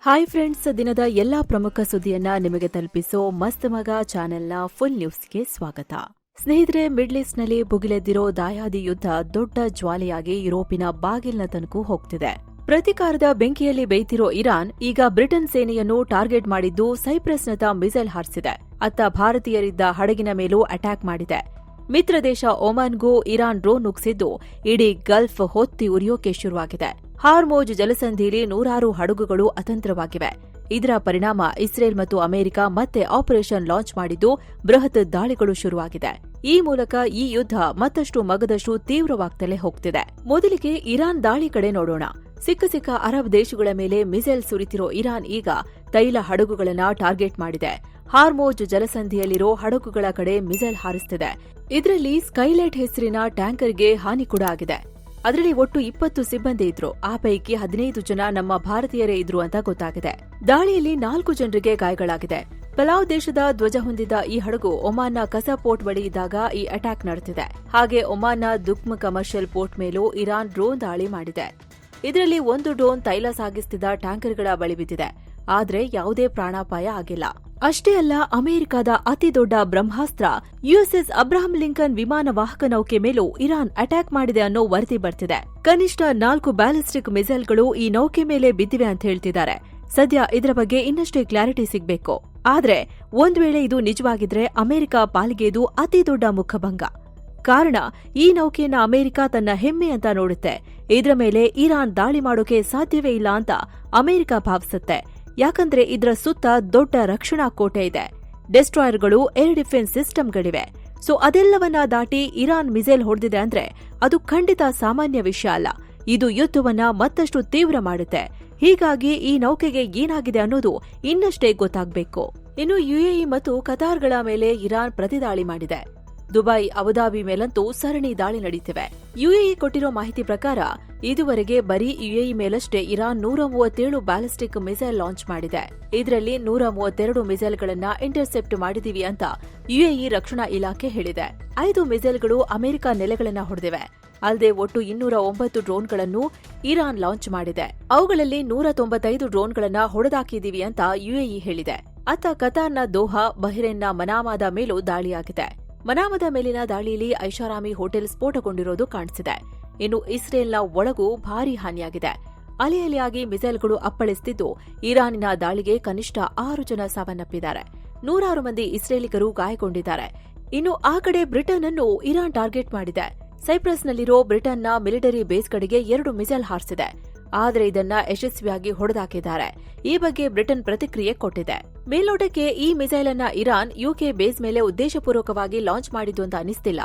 Hi friends, ದಿನದ ಎಲ್ಲಾ ಪ್ರಮುಖ ಸುದ್ದಿಯನ್ನ ನಿಮಗೆ ತಲುಪಿಸೋ ಮಸ್ತ್ ಮಗ ಚಾನೆಲ್ನ ಫುಲ್ ನ್ಯೂಸ್ಗೆ ಸ್ವಾಗತ. ಸ್ನೇಹಿತರೆ, ಮಿಡ್ಲ್ ಈಸ್ಟ್ನಲ್ಲಿ ಭುಗಿಲೆದ್ದಿರೋ ದಾಯಾದಿ ಯುದ್ಧ ದೊಡ್ಡ ಜ್ವಾಲೆಯಾಗಿ ಯುರೋಪಿನ ಬಾಗಿಲಿನ ತನಕ ಹೋಗ್ತಿದೆ. ಪ್ರತಿಕಾರದ ಬೆಂಕಿಯಲ್ಲಿ ಬೇಯ್ತಿರೋ ಇರಾನ್ ಈಗ ಬ್ರಿಟನ್ ಸೇನೆಯನ್ನು ಟಾರ್ಗೆಟ್ ಮಾಡಿದ್ದು ಸೈಪ್ರಸ್ನತ್ತ ಮಿಸೈಲ್ ಹಾರಿಸಿದೆ. ಅತ್ತ ಭಾರತೀಯರಿದ್ದ ಹಡಗಿನ ಮೇಲೂ ಅಟ್ಯಾಕ್ ಮಾಡಿದೆ. ಮಿತ್ರ ದೇಶ ಒಮಾನ್ಗೂ ಇರಾನ್ ಡ್ರೋನ್ ನುಗ್ಸಿದ್ದು ಇಡೀ ಗಲ್ಫ್ ಹೊತ್ತಿ ಉರಿಯೋಕೆ ಶುರುವಾಗಿದೆ. ಹಾರ್ಮೋಜ್ ಜಲಸಂಧಿಯಲ್ಲಿ ನೂರಾರು ಹಡಗುಗಳು ಅತಂತ್ರವಾಗಿವೆ. ಇದರ ಪರಿಣಾಮ ಇಸ್ರೇಲ್ ಮತ್ತು ಅಮೆರಿಕ ಮತ್ತೆ ಆಪರೇಷನ್ ಲಾಂಚ್ ಮಾಡಿದ್ದು ಬೃಹತ್ ದಾಳಿಗಳು ಶುರುವಾಗಿದೆ. ಈ ಮೂಲಕ ಈ ಯುದ್ಧ ಮತ್ತಷ್ಟು ಮಗದಷ್ಟು ತೀವ್ರವಾಗ್ತಲೇ ಹೋಗ್ತಿದೆ. ಮೊದಲಿಗೆ ಇರಾನ್ ದಾಳಿ ಕಡೆ ನೋಡೋಣ. ಸಿಕ್ಕ ಅರಬ್ ದೇಶಗಳ ಮೇಲೆ ಮಿಸೈಲ್ ಸುರಿತಿರೋ ಇರಾನ್ ಈಗ ತೈಲ ಹಡಗುಗಳನ್ನ ಟಾರ್ಗೆಟ್ ಮಾಡಿದೆ. ಹಾರ್ಮೋಜ್ ಜಲಸಂಧಿಯಲ್ಲಿರೋ ಹಡಗುಗಳ ಕಡೆ ಮಿಸೈಲ್ ಹಾರಿಸುತ್ತಿದೆ. ಇದರಲ್ಲಿ ಸ್ಕೈಲೈಟ್ ಹೆಸರಿನ ಟ್ಯಾಂಕರ್ಗೆ ಹಾನಿ ಕೂಡ ಆಗಿದೆ. ಅದರಲ್ಲಿ ಒಟ್ಟು 20 ಸಿಬ್ಬಂದಿ ಇದ್ರು. ಆ ಪೈಕಿ 15 ಜನ ನಮ್ಮ ಭಾರತೀಯರೇ ಇದ್ರು ಅಂತ ಗೊತ್ತಾಗಿದೆ. ದಾಳಿಯಲ್ಲಿ 4 ಜನರಿಗೆ ಗಾಯಗಳಾಗಿದೆ. ಪಲಾವ್ ದೇಶದ ಧ್ವಜ ಹೊಂದಿದ್ದ ಈ ಹಡಗು ಒಮಾನ್ನ ಕಸ ಪೋರ್ಟ್ ಬಳಿ ಇದ್ದಾಗ ಈ ಅಟ್ಯಾಕ್ ನಡೆದಿದೆ. ಹಾಗೆ ಒಮಾನ್ನ ದುಕ್ಮ್ ಕಮರ್ಷಿಯಲ್ ಪೋರ್ಟ್ ಮೇಲೂ ಇರಾನ್ ಡ್ರೋನ್ ದಾಳಿ ಮಾಡಿದೆ. ಇದರಲ್ಲಿ ಒಂದು ಡ್ರೋನ್ ತೈಲ ಸಾಗಿಸುತ್ತಿದ್ದ ಟ್ಯಾಂಕರ್ಗಳ ಬಳಿ ಬಿದ್ದಿದೆ. ಆದ್ರೆ ಯಾವುದೇ ಪ್ರಾಣಾಪಾಯ ಆಗಿಲ್ಲ. ಅಷ್ಟೇ ಅಲ್ಲ, ಅಮೆರಿಕದ ಅತಿದೊಡ್ಡ ಬ್ರಹ್ಮಾಸ್ತ್ರ ಯುಎಸ್ಎಸ್ ಅಬ್ರಹಂ ಲಿಂಕನ್ ವಿಮಾನ ವಾಹಕ ನೌಕೆ ಮೇಲೂ ಇರಾನ್ ಅಟ್ಯಾಕ್ ಮಾಡಿದೆ ಅನ್ನೋ ವರದಿ ಬರ್ತಿದೆ. ಕನಿಷ್ಠ 4 ಬ್ಯಾಲಿಸ್ಟಿಕ್ ಮಿಸೈಲ್ಗಳು ಈ ನೌಕೆ ಮೇಲೆ ಬಿದ್ದಿವೆ ಅಂತ ಹೇಳ್ತಿದ್ದಾರೆ. ಸದ್ಯ ಇದರ ಬಗ್ಗೆ ಇನ್ನಷ್ಟೇ ಕ್ಲಾರಿಟಿ ಸಿಗಬೇಕು. ಆದ್ರೆ ಒಂದ್ ವೇಳೆ ಇದು ನಿಜವಾಗಿದ್ರೆ ಅಮೆರಿಕ ಪಾಲಿಗೆ ಇದು ಅತಿದೊಡ್ಡ ಮುಖಭಂಗ. ಕಾರಣ, ಈ ನೌಕೆಯನ್ನ ಅಮೆರಿಕ ತನ್ನ ಹೆಮ್ಮೆ ಅಂತ ನೋಡುತ್ತೆ. ಇದರ ಮೇಲೆ ಇರಾನ್ ದಾಳಿ ಮಾಡೋಕೆ ಸಾಧ್ಯವೇ ಇಲ್ಲ ಅಂತ ಅಮೆರಿಕ ಭಾವಿಸುತ್ತೆ. ಯಾಕಂದ್ರೆ ಇದರ ಸುತ್ತ ದೊಡ್ಡ ರಕ್ಷಣಾ ಕೋಟೆ ಇದೆ, ಡೆಸ್ಟ್ರಾಯರ್ಗಳು, ಏರ್ ಡಿಫೆನ್ಸ್ ಸಿಸ್ಟಮ್ಗಳಿವೆ. ಸೊ ಅದೆಲ್ಲವನ್ನ ದಾಟಿ ಇರಾನ್ ಮಿಸೈಲ್ ಹೊಡೆದಿದೆ ಅಂದ್ರೆ ಅದು ಖಂಡಿತ ಸಾಮಾನ್ಯ ವಿಷಯ ಅಲ್ಲ. ಇದು ಯುದ್ಧವನ್ನ ಮತ್ತಷ್ಟು ತೀವ್ರ ಮಾಡುತ್ತೆ. ಹೀಗಾಗಿ ಈ ನೌಕೆಗೆ ಏನಾಗಿದೆ ಅನ್ನೋದು ಇನ್ನಷ್ಟೇ ಗೊತ್ತಾಗಬೇಕು. ಇನ್ನು ಯುಎಇ ಮತ್ತು ಕತಾರ್ಗಳ ಮೇಲೆ ಇರಾನ್ ಪ್ರತಿದಾಳಿ ಮಾಡಿದೆ. ದುಬೈ, ಅಬುದಾಬಿ ಮೇಲಂತೂ ಸರಣಿ ದಾಳಿ ನಡೆಯುತ್ತಿವೆ. ಯುಎಇ ಕೊಟ್ಟಿರೋ ಮಾಹಿತಿ ಪ್ರಕಾರ ಇದುವರೆಗೆ ಬರೀ ಯುಎಇ ಮೇಲಷ್ಟೇ ಇರಾನ್ 137 ಬ್ಯಾಲಿಸ್ಟಿಕ್ ಮಿಸೈಲ್ ಲಾಂಚ್ ಮಾಡಿದೆ. ಇದರಲ್ಲಿ 132 ಮಿಸೈಲ್ಗಳನ್ನ ಇಂಟರ್ಸೆಪ್ಟ್ ಮಾಡಿದೀವಿ ಅಂತ ಯುಎಇ ರಕ್ಷಣಾ ಇಲಾಖೆ ಹೇಳಿದೆ. 5 ಮಿಸೈಲ್ಗಳು ಅಮೆರಿಕ ನೆಲೆಗಳನ್ನ ಹೊಡೆದಿವೆ. ಅಲ್ಲದೆ ಒಟ್ಟು 209 ಡ್ರೋನ್ಗಳನ್ನು ಇರಾನ್ ಲಾಂಚ್ ಮಾಡಿದೆ. ಅವುಗಳಲ್ಲಿ 195 ಡ್ರೋನ್ಗಳನ್ನ ಹೊಡೆದಾಕಿದೀವಿ ಅಂತ ಯುಎಇ ಹೇಳಿದೆ. ಅತ್ತ ಕತಾರ್ನ ದೋಹಾ, ಬಹ್ರೇನ್ನ ಮನಾಮಾದ ಮೇಲೂ ದಾಳಿಯಾಗಿದೆ. ಮನಾಮದ ಮೇಲಿನ ದಾಳಿಯಲ್ಲಿ ಐಷಾರಾಮಿ ಹೋಟೆಲ್ ಸ್ಫೋಟಗೊಂಡಿರೋದು ಕಾಣಿಸಿದೆ. ಇನ್ನು ಇಸ್ರೇಲ್ನ ಒಳಗೂ ಭಾರೀ ಹಾನಿಯಾಗಿದೆ. ಅಲೆಯಲೆಯಾಗಿ ಮಿಸೈಲ್ಗಳು ಅಪ್ಪಳಿಸುತ್ತಿದ್ದು ಇರಾನಿನ ದಾಳಿಗೆ ಕನಿಷ್ಠ 6 ಜನ ಸಾವನ್ನಪ್ಪಿದ್ದಾರೆ. 100 ಮಂದಿ ಇಸ್ರೇಲಿಗರು ಗಾಯಗೊಂಡಿದ್ದಾರೆ. ಇನ್ನು ಆ ಕಡೆ ಬ್ರಿಟನ್ ಅನ್ನು ಇರಾನ್ ಟಾರ್ಗೆಟ್ ಮಾಡಿದೆ. ಸೈಪ್ರಸ್ನಲ್ಲಿರೋ ಬ್ರಿಟನ್ನ ಮಿಲಿಟರಿ ಬೇಸ್ ಕಡೆಗೆ 2 ಮಿಸೈಲ್ ಹಾರಿಸಿದೆ. ಆದರೆ ಇದನ್ನ ಯಶಸ್ವಿಯಾಗಿ ಹೊಡೆದಾಕಿದ್ದಾರೆ. ಈ ಬಗ್ಗೆ ಬ್ರಿಟನ್ ಪ್ರತಿಕ್ರಿಯೆ ಕೊಟ್ಟಿದೆ. ಮೇಲ್ನೋಟಕ್ಕೆ ಈ ಮಿಸೈಲ್ ಅನ್ನ ಇರಾನ್ ಯುಕೆ ಬೇಸ್ ಮೇಲೆ ಉದ್ದೇಶಪೂರ್ವಕವಾಗಿ ಲಾಂಚ್ ಮಾಡಿದ್ದು ಅಂತ ಅನಿಸ್ತಿಲ್ಲ.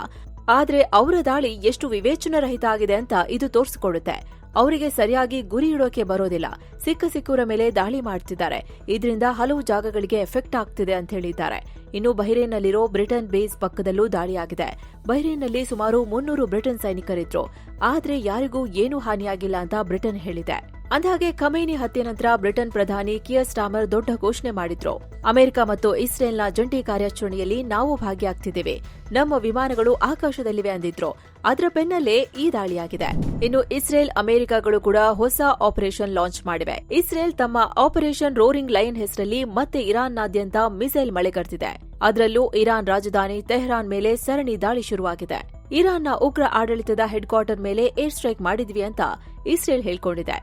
ಆದ್ರೆ ಅವರ ದಾಳಿ ಎಷ್ಟು ವಿವೇಚನಾರಹಿತ ಆಗಿದೆ ಅಂತ ಇದು ತೋರಿಸಿಕೊಡುತ್ತೆ. ಅವರಿಗೆ ಸರಿಯಾಗಿ ಗುರಿ ಇಡೋಕೆ ಬರೋದಿಲ್ಲ. ಸಿಕ್ಕೂರ ಮೇಲೆ ದಾಳಿ ಮಾಡ್ತಿದ್ದಾರೆ. ಇದರಿಂದ ಹಲವು ಜಾಗಗಳಿಗೆ ಎಫೆಕ್ಟ್ ಆಗ್ತಿದೆ ಅಂತ ಹೇಳಿದ್ದಾರೆ. ಇನ್ನು ಬಹ್ರೇನ್ನಲ್ಲಿರೋ ಬ್ರಿಟನ್ ಬೇಸ್ ಪಕ್ಕದಲ್ಲೂ ದಾಳಿಯಾಗಿದೆ. ಬಹ್ರೇನ್ನಲ್ಲಿ ಸುಮಾರು 300 ಬ್ರಿಟನ್ ಸೈನಿಕರಿದ್ರು. ಆದ್ರೆ ಯಾರಿಗೂ ಏನೂ ಹಾನಿಯಾಗಿಲ್ಲ ಅಂತ ಬ್ರಿಟನ್ ಹೇಳಿದೆ. ಅಂದಹಾಗೆ ಖಮೇನಿ ಹತ್ಯೆ ನಂತರ ಬ್ರಿಟನ್ ಪ್ರಧಾನಿ ಕಿಯರ್ ಸ್ಟಾರ್ಮರ್ ದೊಡ್ಡ ಘೋಷಣೆ ಮಾಡಿದ್ರು. ಅಮೆರಿಕ ಮತ್ತು ಇಸ್ರೇಲ್ನ ಜಂಟಿ ಕಾರ್ಯಾಚರಣೆಯಲ್ಲಿ ನಾವು ಭಾಗಿಯಾಗ್ತಿದ್ದೇವೆ, ನಮ್ಮ ವಿಮಾನಗಳು ಆಕಾಶದಲ್ಲಿವೆ ಅಂದಿದ್ರು. ಅದರ ಬೆನ್ನಲ್ಲೇ ಈ ದಾಳಿಯಾಗಿದೆ. ಇನ್ನು ಇಸ್ರೇಲ್, ಅಮೆರಿಕಗಳು ಕೂಡ ಹೊಸ ಆಪರೇಷನ್ ಲಾಂಚ್ ಮಾಡಿವೆ. ಇಸ್ರೇಲ್ ತಮ್ಮ ಆಪರೇಷನ್ ರೋರಿಂಗ್ ಲೈನ್ ಹೆಸರಲ್ಲಿ ಮತ್ತೆ ಇರಾನ್ನಾದ್ಯಂತ ಮಿಸೈಲ್ ಮಳೆಗರೆದಿದೆ. ಅದರಲ್ಲೂ ಇರಾನ್ ರಾಜಧಾನಿ ತೆಹರಾನ್ ಮೇಲೆ ಸರಣಿ ದಾಳಿ ಶುರುವಾಗಿದೆ. ಇರಾನ್ನ ಉಗ್ರ ಆಡಳಿತದ ಹೆಡ್ ಕ್ವಾರ್ಟರ್ ಮೇಲೆ ಏರ್ ಸ್ಟ್ರೈಕ್ ಮಾಡಿದ್ವಿ ಅಂತ ಇಸ್ರೇಲ್ ಹೇಳ್ಕೊಂಡಿದೆ.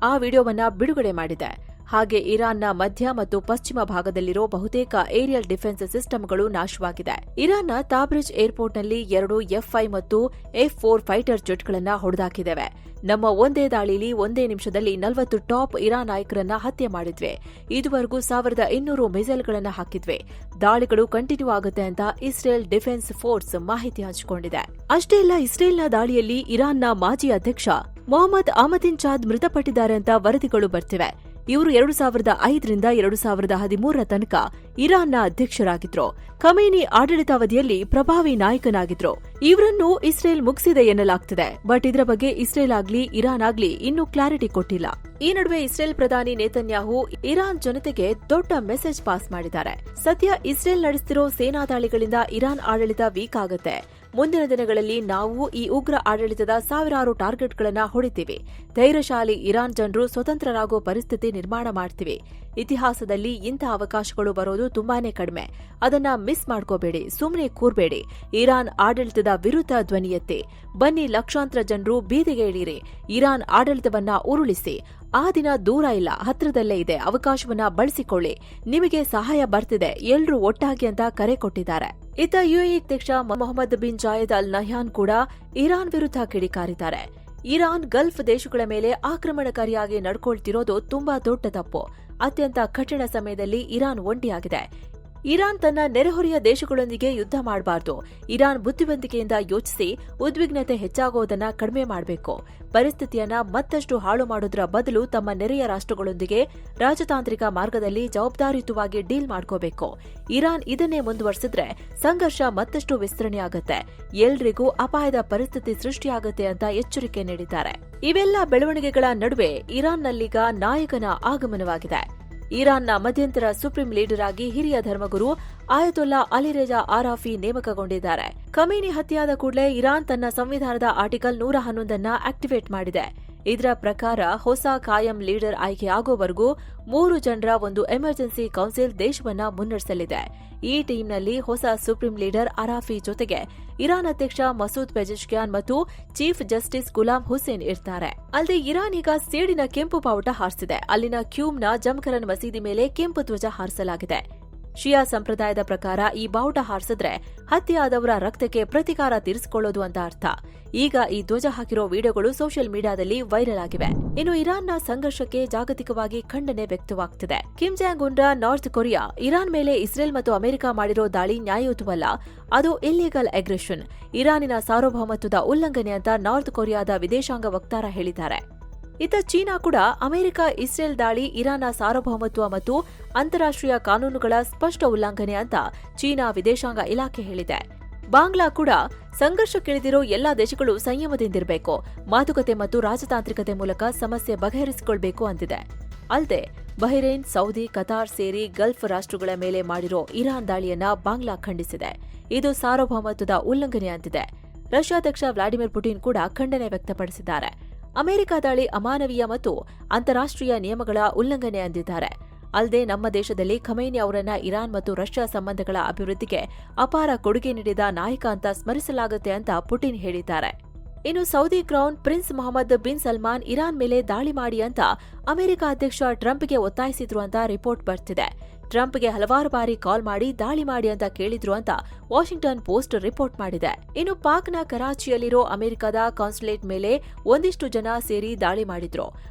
ಆ ವಿಡಿಯೋವನ್ನ ಬಿಡುಗಡೆ ಮಾಡಿದೆ. ಹಾಗೆ ಇರಾನ್ನ ಮಧ್ಯ ಮತ್ತು ಪಶ್ಚಿಮ ಭಾಗದಲ್ಲಿರೋ ಬಹುತೇಕ ಏರಿಯಲ್ ಡಿಫೆನ್ಸ್ ಸಿಸ್ಟಮ್ಗಳು ನಾಶವಾಗಿದೆ. ಇರಾನ್ನ ತಾಬ್ರಿಜ್ ಏರ್ಪೋರ್ಟ್ನಲ್ಲಿ 2 F-5 ಮತ್ತು F-4 ಫೈಟರ್ ಜೆಟ್ಗಳನ್ನ ಹೊಡೆದಾಕಿದ್ದೇವೆ. ನಮ್ಮ ಒಂದೇ ದಾಳಿಯಲ್ಲಿ ಒಂದೇ ನಿಮಿಷದಲ್ಲಿ 40 ಟಾಪ್ ಇರಾನ್ ನಾಯಕರನ್ನ ಹತ್ಯೆ ಮಾಡಿದ್ವಿ. ಇದುವರೆಗೂ 1200 ಮಿಸೈಲ್ಗಳನ್ನ ಹಾಕಿದ್ವಿ. ದಾಳಿಗಳು ಕಂಟಿನ್ಯೂ ಆಗುತ್ತೆ ಅಂತ ಇಸ್ರೇಲ್ ಡಿಫೆನ್ಸ್ ಫೋರ್ಸ್ ಮಾಹಿತಿ ಹಂಚಿಕೊಂಡಿದೆ. ಅಷ್ಟೇ ಅಲ್ಲ, ಇಸ್ರೇಲ್ನ ದಾಳಿಯಲ್ಲಿ ಇರಾನ್ನ ಮಾಜಿ ಅಧ್ಯಕ್ಷ ಮೊಹಮ್ಮದ್ ಅಹಮದಿನ್ಜಾದ್ ಮೃತಪಟ್ಟಿದ್ದಾರೆ ಅಂತ ವರದಿಗಳು ಬರ್ತಿವೆ. ಇವರು 2005ರಿಂದ 2013 ತನಕ ಇರಾನ್ನ ಅಧ್ಯಕ್ಷರಾಗಿದ್ರು. ಖಮೇನಿ ಆಡಳಿತಾವಧಿಯಲ್ಲಿ ಪ್ರಭಾವಿ ನಾಯಕನಾಗಿದ್ರು. ಇವರನ್ನು ಇಸ್ರೇಲ್ ಮುಗಿಸಿದೆ ಎನ್ನಲಾಗ್ತಿದೆ. ಬಟ್ ಇದರ ಬಗ್ಗೆ ಇಸ್ರೇಲ್ ಆಗ್ಲಿ ಇರಾನ್ ಆಗ್ಲಿ ಇನ್ನೂ ಕ್ಲಾರಿಟಿ ಕೊಟ್ಟಿಲ್ಲ. ಈ ನಡುವೆ ಇಸ್ರೇಲ್ ಪ್ರಧಾನಿ ನೇತನ್ಯಾಹು ಇರಾನ್ ಜನತೆಗೆ ದೊಡ್ಡ ಮೆಸೇಜ್ ಪಾಸ್ ಮಾಡಿದ್ದಾರೆ. ಸದ್ಯ ಇಸ್ರೇಲ್ ನಡೆಸುತ್ತಿರೋ ಸೇನಾ ದಾಳಿಗಳಿಂದ ಇರಾನ್ ಆಡಳಿತ ವೀಕ್ ಆಗುತ್ತೆ. ಮುಂದಿನ ದಿನಗಳಲ್ಲಿ ನಾವು ಈ ಉಗ್ರ ಆಡಳಿತದ ಸಾವಿರಾರು ಟಾರ್ಗೆಟ್ಗಳನ್ನು ಹೊಡಿತೀವಿ. ಧೈರ್ಯಶಾಲಿ ಇರಾನ್ ಜನರು ಸ್ವತಂತ್ರರಾಗೋ ಪರಿಸ್ಥಿತಿ ನಿರ್ಮಾಣ ಮಾಡ್ತೀವಿ. ಇತಿಹಾಸದಲ್ಲಿ ಇಂಥ ಅವಕಾಶಗಳು ಬರೋದು ತುಂಬಾನೇ ಕಡಿಮೆ. ಅದನ್ನ ಮಿಸ್ ಮಾಡ್ಕೋಬೇಡಿ, ಸುಮ್ಮನೆ ಕೂರ್ಬೇಡಿ. ಇರಾನ್ ಆಡಳಿತದ ವಿರುದ್ಧ ಧ್ವನಿ ಎತ್ತಿ. ಬನ್ನಿ, ಲಕ್ಷಾಂತರ ಜನರು ಬೀದಿಗೆ ಇಳಿಯಿರಿ. ಇರಾನ್ ಆಡಳಿತವನ್ನ ಉರುಳಿಸಿ. ಆ ದಿನ ದೂರ ಇಲ್ಲ, ಹತ್ರದಲ್ಲೇ ಇದೆ. ಅವಕಾಶವನ್ನ ಬಳಸಿಕೊಳ್ಳಿ. ನಿಮಗೆ ಸಹಾಯ ಬರ್ತಿದೆ, ಎಲ್ರೂ ಒಟ್ಟಾಗಿ ಅಂತ ಕರೆ ಕೊಟ್ಟಿದ್ದಾರೆ. ಇತ್ತ ಯುಎಇ ಅಧ್ಯಕ್ಷ Mohammed bin Zayed Al Nahyan ಕೂಡ ಇರಾನ್ ವಿರುದ್ಧ ಕಿಡಿಕಾರಿದ್ದಾರೆ. ಇರಾನ್ ಗಲ್ಫ್ ದೇಶಗಳ ಮೇಲೆ ಆಕ್ರಮಣಕಾರಿಯಾಗಿ ನಡ್ಕೊಳ್ತಿರೋದು ತುಂಬಾ ದೊಡ್ಡ ತಪ್ಪು. ಅತ್ಯಂತ ಕಠಿಣ ಸಮಯದಲ್ಲಿ ಇರಾನ್ ಒಂಟಿಯಾಗಿದೆ. ಇರಾನ್ ತನ್ನ ನೆರೆಹೊರೆಯ ದೇಶಗಳೊಂದಿಗೆ ಯುದ್ಧ ಮಾಡಬಾರದು. ಇರಾನ್ ಬುದ್ಧಿವಂತಿಕೆಯಿಂದ ಯೋಚಿಸಿ ಉದ್ವಿಗ್ನತೆ ಹೆಚ್ಚಾಗೋದನ್ನ ಕಡಿಮೆ ಮಾಡಬೇಕು. ಪರಿಸ್ಥಿತಿಯನ್ನ ಮತ್ತಷ್ಟು ಹಾಳು ಮಾಡೋದ್ರ ಬದಲು ತಮ್ಮ ನೆರೆಯ ರಾಷ್ಟ್ರಗಳೊಂದಿಗೆ ರಾಜತಾಂತ್ರಿಕ ಮಾರ್ಗದಲ್ಲಿ ಜವಾಬ್ದಾರಿಯುತವಾಗಿ ಡೀಲ್ ಮಾಡ್ಕೋಬೇಕು. ಇರಾನ್ ಇದನ್ನೇ ಮುಂದುವರೆಸಿದ್ರೆ ಸಂಘರ್ಷ ಮತ್ತಷ್ಟು ವಿಸ್ತರಣೆಯಾಗುತ್ತೆ. ಎಲ್ರಿಗೂ ಅಪಾಯದ ಪರಿಸ್ಥಿತಿ ಸೃಷ್ಟಿಯಾಗುತ್ತೆ ಅಂತ ಎಚ್ಚರಿಕೆ ನೀಡಿದ್ದಾರೆ. ಇವೆಲ್ಲ ಬೆಳವಣಿಗೆಗಳ ನಡುವೆ ಇರಾನ್ನಲ್ಲೀಗ ನಾಯಕನ ಆಗಮನವಾಗಿದೆ. ಇರಾನ್ನ ಮಧ್ಯಂತರ ಸುಪ್ರೀಂ ಲೀಡರ್ ಆಗಿ ಹಿರಿಯ ಧರ್ಮಗುರು ಆಯತೊಲ್ಲಾ ಅಲಿರೆಜಾ ಆರಾಫಿ ನೇಮಕಗೊಂಡಿದ್ದಾರೆ. ಖಮೇನಿ ಹತ್ಯೆಯಾದ ಕೂಡಲೇ ಇರಾನ್ ತನ್ನ ಸಂವಿಧಾನದ ಆರ್ಟಿಕಲ್ 111 ಆಕ್ಟಿವೇಟ್ ಮಾಡಿದೆ. ಇದರ ಪ್ರಕಾರ ಹೊಸ ಕಾಯಂ ಲೀಡರ್ ಆಯ್ಕೆಯಾಗೋವರೆಗೂ 3 ಜನರ ಒಂದು ಎಮರ್ಜೆನ್ಸಿ ಕೌನ್ಸಿಲ್ ದೇಶವನ್ನ ಮುನ್ನಡೆಸಲಿದೆ. ಈ ಟೀಮ್ನಲ್ಲಿ ಹೊಸ ಸುಪ್ರೀಂ ಲೀಡರ್ ಅರಾಫಿ ಜೊತೆಗೆ ಇರಾನ್ ಅಧ್ಯಕ್ಷ ಮಸೂದ್ ಪೆಜೆಶ್ಕಿಯಾನ್ ಮತ್ತು ಚೀಫ್ ಜಸ್ಟಿಸ್ ಗುಲಾಂ ಹುಸೇನ್ ಇರ್ತಾರೆ. ಅಲ್ಲದೆ ಇರಾನ್ ಈಗ ಸೇಡಿನ ಕೆಂಪು ಬಾವುಟ ಹಾರಿಸಿದೆ. ಅಲ್ಲಿನ ಕ್ಯೂಮ್ನ ಜಮ್ಖರನ್ ಮಸೀದಿ ಮೇಲೆ ಕೆಂಪು ಧ್ವಜ ಹಾರಿಸಲಾಗಿದೆ. ಶಿಯಾ ಸಂಪ್ರದಾಯದ ಪ್ರಕಾರ ಈ ಬಾವುಟ ಹಾರಿಸಿದ್ರೆ ಹತ್ಯೆಯಾದವರ ರಕ್ತಕ್ಕೆ ಪ್ರತಿಕಾರ ತೀರಿಸಿಕೊಳ್ಳೋದು ಅಂತ ಅರ್ಥ. ಈಗ ಈ ಧ್ವಜ ಹಾಕಿರೋ ವಿಡಿಯೋಗಳು ಸೋಷಿಯಲ್ ಮೀಡಿಯಾದಲ್ಲಿ ವೈರಲ್ ಆಗಿವೆ. ಇನ್ನು ಇರಾನ್ನ ಸಂಘರ್ಷಕ್ಕೆ ಜಾಗತಿಕವಾಗಿ ಖಂಡನೆ ವ್ಯಕ್ತವಾಗ್ತಿದೆ. ಕಿಮ್ ಜಾಂಗ್ ಉನ್ರ ನಾರ್ತ್ ಕೊರಿಯಾ ಇರಾನ್ ಮೇಲೆ ಇಸ್ರೇಲ್ ಮತ್ತು ಅಮೆರಿಕ ಮಾಡಿರೋ ದಾಳಿ ನ್ಯಾಯಯುತವಲ್ಲ, ಅದು ಇಲ್ಲಿಗಲ್ ಅಗ್ರೆಷನ್, ಇರಾನಿನ ಸಾರ್ವಭೌಮತ್ವದ ಉಲ್ಲಂಘನೆ ಅಂತ ನಾರ್ತ್ ಕೊರಿಯಾದ ವಿದೇಶಾಂಗ ವಕ್ತಾರ ಹೇಳಿದ್ದಾರೆ. ಇತ್ತ ಚೀನಾ ಕೂಡ ಅಮೆರಿಕ ಇಸ್ರೇಲ್ ದಾಳಿ ಇರಾನ್ನ ಸಾರ್ವಭೌಮತ್ವ ಮತ್ತು ಅಂತಾರಾಷ್ಟ್ರೀಯ ಕಾನೂನುಗಳ ಸ್ಪಷ್ಟ ಉಲ್ಲಂಘನೆ ಅಂತ ಚೀನಾ ವಿದೇಶಾಂಗ ಇಲಾಖೆ ಹೇಳಿದೆ. ಬಾಂಗ್ಲಾ ಕೂಡ ಸಂಘರ್ಷಕ್ಕಿಳಿದಿರೋ ಎಲ್ಲಾ ದೇಶಗಳು ಸಂಯಮದಿಂದಿರಬೇಕು, ಮಾತುಕತೆ ಮತ್ತು ರಾಜತಾಂತ್ರಿಕತೆ ಮೂಲಕ ಸಮಸ್ಯೆ ಬಗೆಹರಿಸಿಕೊಳ್ಬೇಕು ಅಂತಿದೆ. ಅಲ್ಲದೆ ಬಹ್ರೇನ್, ಸೌದಿ, ಕತಾರ್ ಸೇರಿ ಗಲ್ಫ್ ರಾಷ್ಟ್ರಗಳ ಮೇಲೆ ಮಾಡಿರೋ ಇರಾನ್ ದಾಳಿಯನ್ನ ಬಾಂಗ್ಲಾ ಖಂಡಿಸಿದೆ. ಇದು ಸಾರ್ವಭೌಮತ್ವದ ಉಲ್ಲಂಘನೆ ಅಂತಿದೆ. ರಷ್ಯಾಧ್ಯಕ್ಷ ವ್ಲಾಡಿಮಿರ್ ಪುಟಿನ್ ಕೂಡ ಖಂಡನೆ ವ್ಯಕ್ತಪಡಿಸಿದ್ದಾರೆ. ಅಮೆರಿಕ ದಾಳಿ ಅಮಾನವೀಯ ಮತ್ತು ಅಂತಾರಾಷ್ಟ್ರೀಯ ನಿಯಮಗಳ ಉಲ್ಲಂಘನೆ ಅಂದಿದ್ದಾರೆ. ಅಲ್ಲದೆ ನಮ್ಮ ದೇಶದಲ್ಲಿ ಖಮೇನಿ ಅವರನ್ನ ಇರಾನ್ ಮತ್ತು ರಷ್ಯಾ ಸಂಬಂಧಗಳ ಅಭಿವೃದ್ಧಿಗೆ ಅಪಾರ ಕೊಡುಗೆ ನೀಡಿದ ನಾಯಕ ಅಂತ ಸ್ಮರಿಸಲಾಗುತ್ತೆ ಅಂತ ಪುಟಿನ್ ಹೇಳಿದ್ದಾರೆ. ಇನ್ನು Saudi crown prince Mohammed bin Salman Iran ಮೇಲೆ ದಾಳಿ ಮಾಡಿ ಅಂತ ಅಮೆರಿಕ ಅಧ್ಯಕ್ಷ ಟ್ರಂಪ್ಗೆ ಒತ್ತಾಯಿಸಿದ್ರು ಅಂತ ರಿಪೋರ್ಟ್ ಬರ್ತಿದೆ. ಟ್ರಂಪ್ಗೆ ಹಲವಾರು ಬಾರಿ ಕಾಲ್ ಮಾಡಿ ದಾಳಿ ಮಾಡಿ ಅಂತ ಕೇಳಿದ್ರು ಅಂತ ವಾಷಿಂಗ್ಟನ್ ಪೋಸ್ಟ್ ರಿಪೋರ್ಟ್ ಮಾಡಿದೆ. ಇನ್ನು ಪಾಕ್ನ ಕರಾಚಿಯಲ್ಲಿರೋ ಅಮೆರಿಕದ ಕಾನ್ಸುಲೇಟ್ ಮೇಲೆ ಒಂದಿಷ್ಟು ಜನ ಸೇರಿ ದಾಳಿ ಮಾಡಿದ್ರು.